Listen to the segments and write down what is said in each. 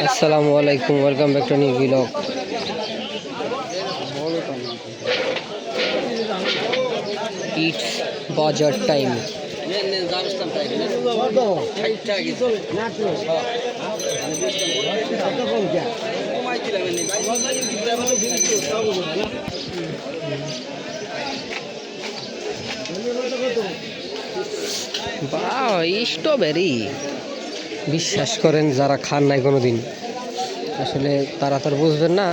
আসসালামু আলাইকুম, welcome back to new blog. It's বাজার টাইম। বাহ, স্ট্রবেরি! বিশ্বাস করেন, যারা খান নাই কোনোদিন, আসলে তারা তো আর বুঝবেন না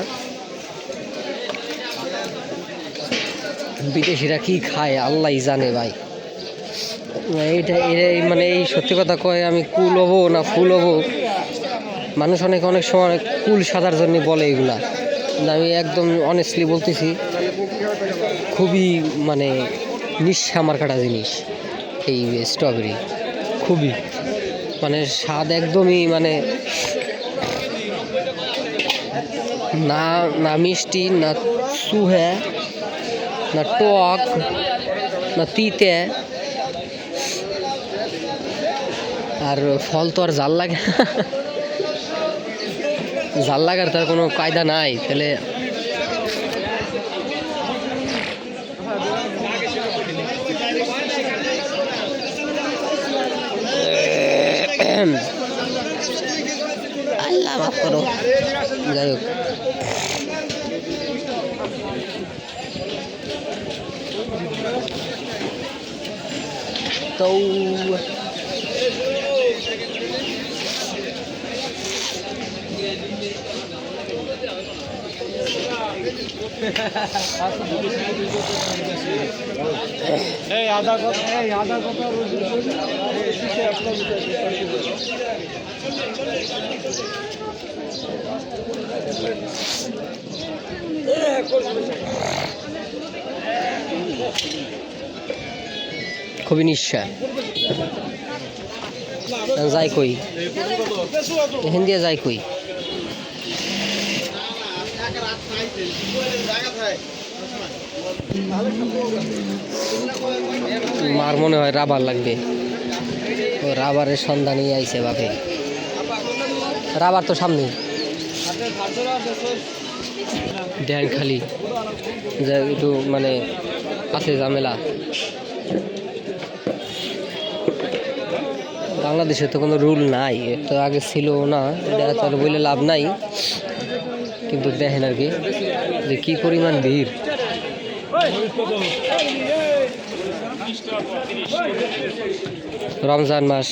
বিদেশিরা কি খায়, আল্লাহই জানে ভাই। এইটা মানে এই সত্যি কথা কয়, আমি কুল হবো না ফুল হবো, মানুষ অনেক সময় কুল সাদার জন্য বলে এগুলা, কিন্তু আমি একদম অনেস্টলি বলতেছি, খুবই মানে নিঃস্বা মার্কাটা জিনিস এই স্ট্রবেরি। খুবই মানে স্বাদ একদমই মানে না না মিষ্টি, না সুহে, না টক, না তিতে। আর ফল তো আর জাল লাগে, জাল লাগার তার কোনো কায়দা নাই। তাহলে আল্লাহ মাফ করো। যাই হোক, তো খুবই নিঃস্বা। যাই কই এখান দিয়ে যাই কই, মার মনে হয় রাবার লাগবে, ও রাবারের সন্ধানই আইছে বাপে। রাবার তো সামনে দেন, খালি যে একটু মানে আছে ঝামেলা। বাংলাদেশে তো কোনো রুল নাই, তো আগে ছিল না, এটা তো বলে লাভ নাই। কিন্তু দেখেন আর কি যে কি পরিমাণ ভিড়। রমজান মাস,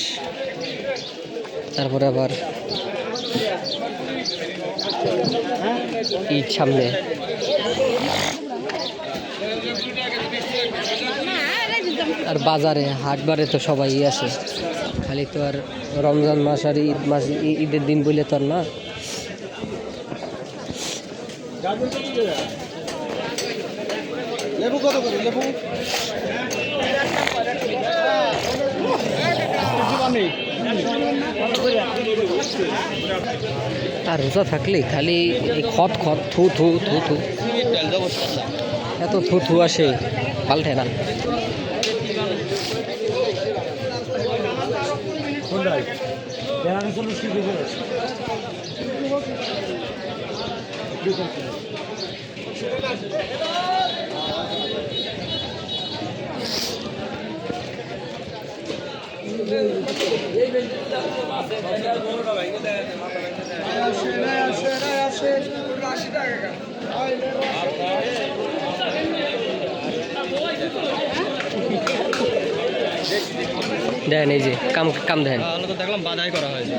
তারপরে আবার ঈদ সামনে। আর বাজারে হাটবারে তো সবাই আসে, খালি তো আর রমজান মাস আর ঈদ মাস, ঈদের দিন বলে তো আর না। লেবু কত করে? লেবু আর রোজা থাকলে খালি এই খত থু থু থু থু, এত থু থু আসে, পাল্টে না। দেখেন এই যে কাম দেখেন, দেখলাম বাধাই করা হয়েছে।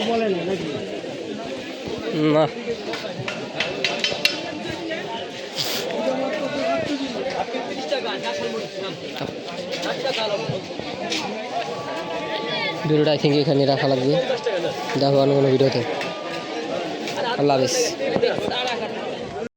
বলে নাকি না ভিডিওটা আই থিঙ্ক এখানে রাখা লাগবে। দেখো অন্য কোনো ভিডিওতে। আল্লাহ হাফিজ।